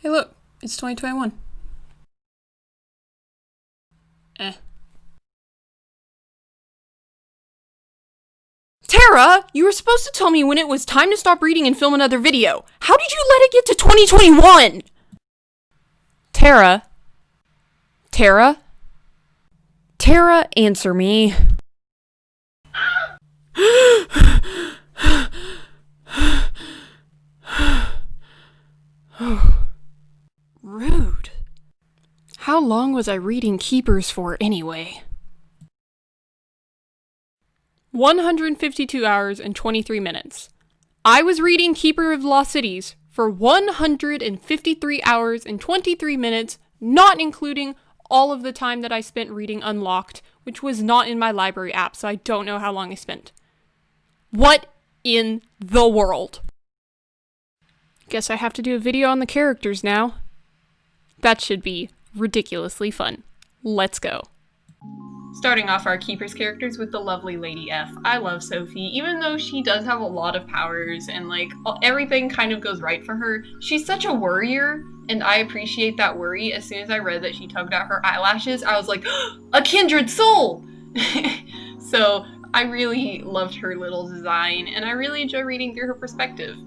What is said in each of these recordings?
Hey look, it's 2021. Tara, you were supposed to tell me when it was time to stop reading and film another video. How did you let it get to 2021? Tara? Tara, answer me. Rude. How long was I reading Keepers for anyway? 152 hours and 23 minutes. I was reading Keeper of the Lost Cities for 153 hours and 23 minutes, not including all of the time that I spent reading Unlocked, which was not in my library app, so I don't know how long I spent. What in the world? Guess I have to do a video on the characters now. That should be ridiculously fun. Let's go. Starting off our Keepers characters with the lovely Lady F. I love Sophie, even though she does have a lot of powers and like everything kind of goes right for her. She's such a worrier, and I appreciate that worry. As soon as I read that she tugged at her eyelashes, I was like, a kindred soul! So I really loved her little design, and I really enjoy reading through her perspective.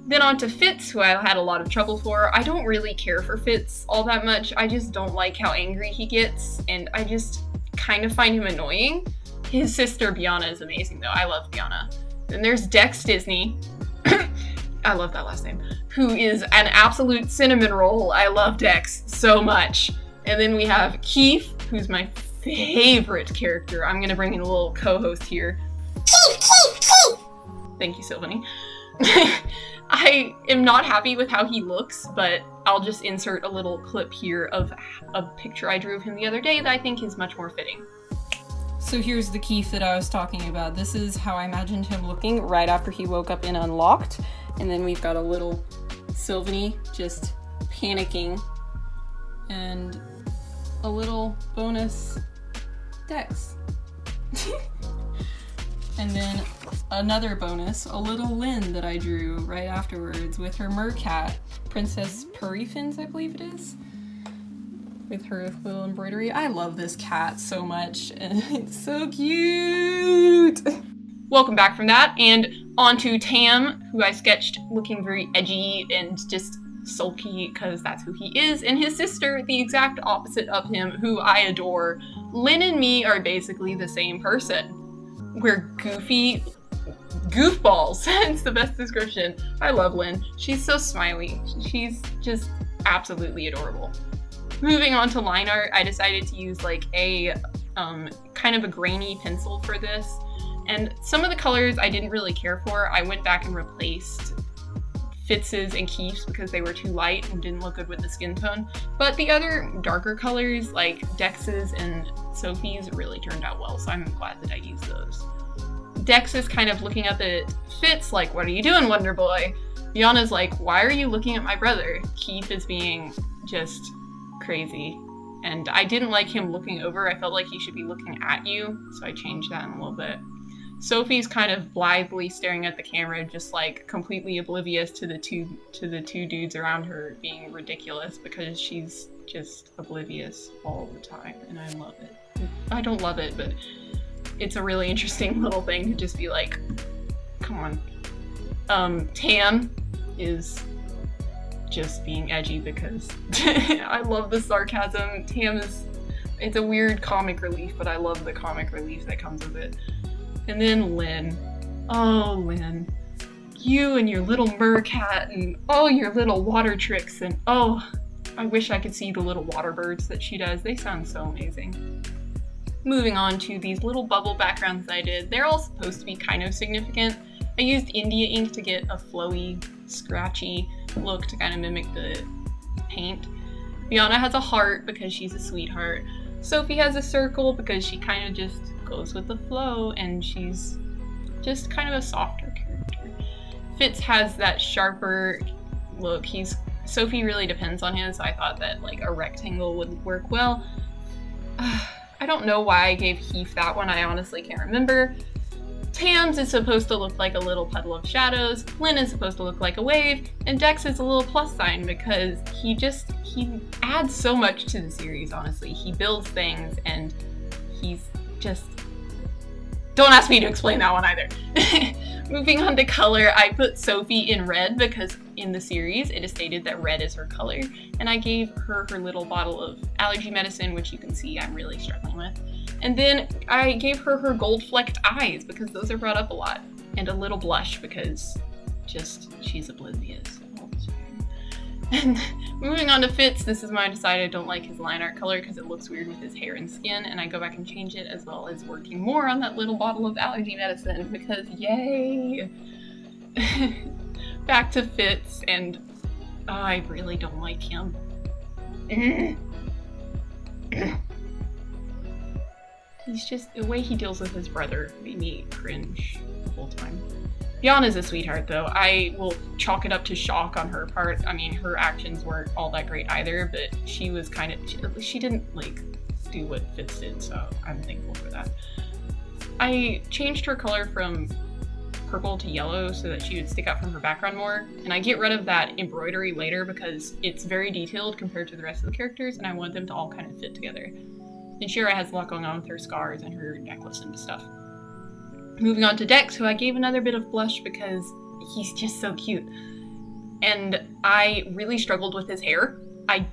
Then on to Fitz, who I had a lot of trouble for. I don't really care for Fitz all that much. I just don't like how angry he gets, and I just kind of find him annoying. His sister Biana is amazing though. I love Biana. Then there's Dex Disney. I love that last name. Who is an absolute cinnamon roll. I love Dex so much. And then we have Keith, who's my favorite character. I'm gonna bring in a little co-host here. Keith! Thank you, Sylvanie. I am not happy with how he looks, but I'll just insert a little clip here of a picture I drew of him the other day that I think is much more fitting. So here's the Keith that I was talking about. This is how I imagined him looking right after he woke up in Unlocked. And then we've got a little Sylvanie just panicking. And a little bonus Dex. And then another bonus, a little Lynn that I drew right afterwards with her mercat, Princess Purifins, I believe it is, with her little embroidery. I love this cat so much, and it's so cute! Welcome back from that, and on to Tam, who I sketched looking very edgy and just sulky, because that's who he is, and his sister, the exact opposite of him, who I adore. Lynn and me are basically the same person. We're goofy goofballs. It's the best description. I love Lynn. She's so smiley. She's just absolutely adorable. Moving on to line art, I decided to use like a kind of a grainy pencil for this. And some of the colors I didn't really care for. I went back and replaced Fitz's and Keith's because they were too light and didn't look good with the skin tone. But the other darker colors, like Dex's and Sophie's, really turned out well, so I'm glad that I used those. Dex is kind of looking up at Fitz like, what are you doing, Wonder Boy? Biana's like, why are you looking at my brother? Keith is being just crazy. And I didn't like him looking over. I felt like he should be looking at you, so I changed that in a little bit. Sophie's kind of blithely staring at the camera, just like completely oblivious to the two dudes around her being ridiculous, because she's just oblivious all the time, and I love it. I don't love it, but it's a really interesting little thing to just be like, come on. Tam is just being edgy because I love the sarcasm. Tam it's a weird comic relief, but I love the comic relief that comes with it. And then Lynn. Oh, Lynn. You and your little mercat and all your little water tricks, and oh, I wish I could see the little water birds that she does. They sound so amazing. Moving on to these little bubble backgrounds that I did. They're all supposed to be kind of significant. I used India ink to get a flowy, scratchy look to kind of mimic the paint. Biana has a heart because she's a sweetheart. Sophie has a circle because she kind of just goes with the flow, and she's just kind of a softer character. Fitz has that sharper look. Sophie really depends on him, so I thought that like a rectangle would work well. I don't know why I gave Heath that one. I honestly can't remember. Tams is supposed to look like a little puddle of shadows, Lynn is supposed to look like a wave, and Dex is a little plus sign because he adds so much to the series, honestly. He builds things and he's just... Don't ask me to explain that one either. Moving on to color, I put Sophie in red because in the series it is stated that red is her color, and I gave her her little bottle of allergy medicine, which you can see I'm really struggling with. And then I gave her her gold flecked eyes because those are brought up a lot, and a little blush because just she's oblivious. And moving on to Fitz, this is when I decided I don't like his line art color because it looks weird with his hair and skin, and I go back and change it, as well as working more on that little bottle of allergy medicine because yay! Back to Fitz, and I really don't like him. He's just, the way he deals with his brother made me cringe the whole time. Yana's a sweetheart, though. I will chalk it up to shock on her part. I mean, her actions weren't all that great either, but she was kind of... She didn't, like, do what Fitz did, so I'm thankful for that. I changed her color from purple to yellow so that she would stick out from her background more, and I get rid of that embroidery later because it's very detailed compared to the rest of the characters, and I want them to all kind of fit together. And Shira has a lot going on with her scars and her necklace and stuff. Moving on to Dex, who I gave another bit of blush because he's just so cute. And I really struggled with his hair. I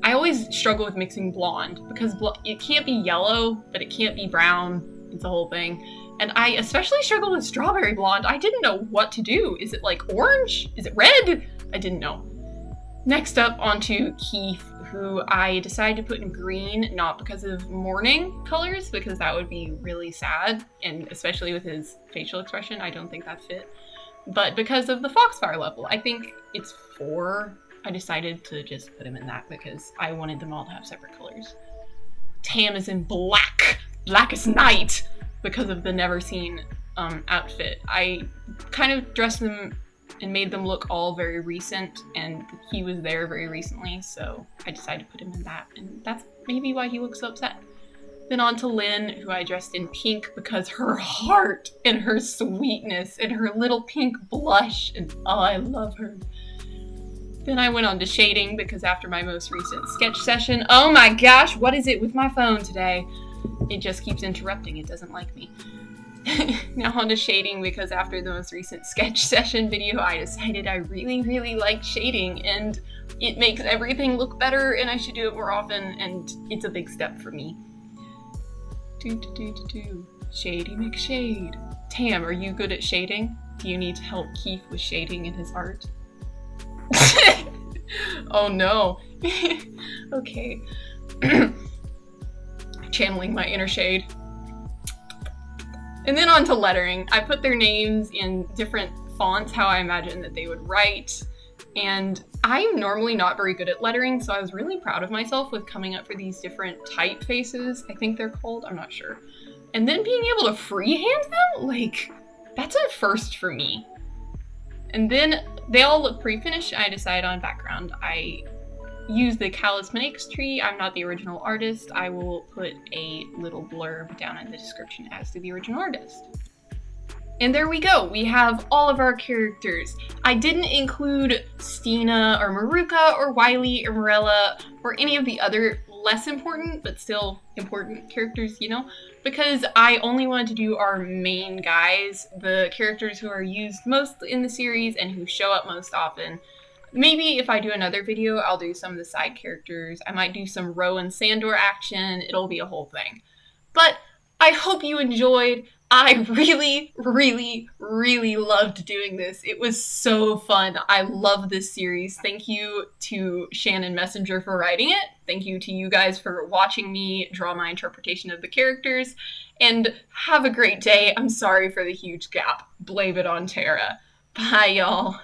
always struggle with mixing blonde because it can't be yellow, but it can't be brown. It's a whole thing. And I especially struggle with strawberry blonde. I didn't know what to do. Is it like orange? Is it red? I didn't know. Next up, onto Keith, who I decided to put in green, not because of mourning colors, because that would be really sad, and especially with his facial expression, I don't think that fit, but because of the Foxfire level. I think it's 4. I decided to just put him in that because I wanted them all to have separate colors. Tam is in black, black as night, because of the Never Seen outfit. I kind of dressed them and made them look all very recent, and he was there very recently, so I decided to put him in that, and that's maybe why he looks so upset. Then on to Lynn, who I dressed in pink because her heart and her sweetness and her little pink blush, and oh, I love her. Then I went on to shading because after my most recent sketch session, oh my gosh, what is it with my phone today? It just keeps interrupting, it doesn't like me. Now on to shading because after the most recent sketch session video, I decided I really, really like shading and it makes everything look better and I should do it more often, and it's a big step for me. Shady McShade. Tam, are you good at shading? Do you need to help Keith with shading in his art? Oh no. Okay. Channeling my inner shade. And then on to lettering. I put their names in different fonts, how I imagine that they would write. And I'm normally not very good at lettering, so I was really proud of myself with coming up for these different typefaces, I think they're called, I'm not sure. And then being able to freehand them? Like, that's a first for me. And then they all look pre-finished. I decided on background. I use the Talismanics tree. I'm not the original artist. I will put a little blurb down in the description as to the original artist. And there we go. We have all of our characters. I didn't include Stina or Maruka or Wiley or Morella or any of the other less important but still important characters, you know, because I only wanted to do our main guys, the characters who are used most in the series and who show up most often. Maybe if I do another video, I'll do some of the side characters. I might do some Ro and Sandor action. It'll be a whole thing. But I hope you enjoyed. I really, really, really loved doing this. It was so fun. I love this series. Thank you to Shannon Messenger for writing it. Thank you to you guys for watching me draw my interpretation of the characters. And have a great day. I'm sorry for the huge gap. Blame it on Tara. Bye, y'all.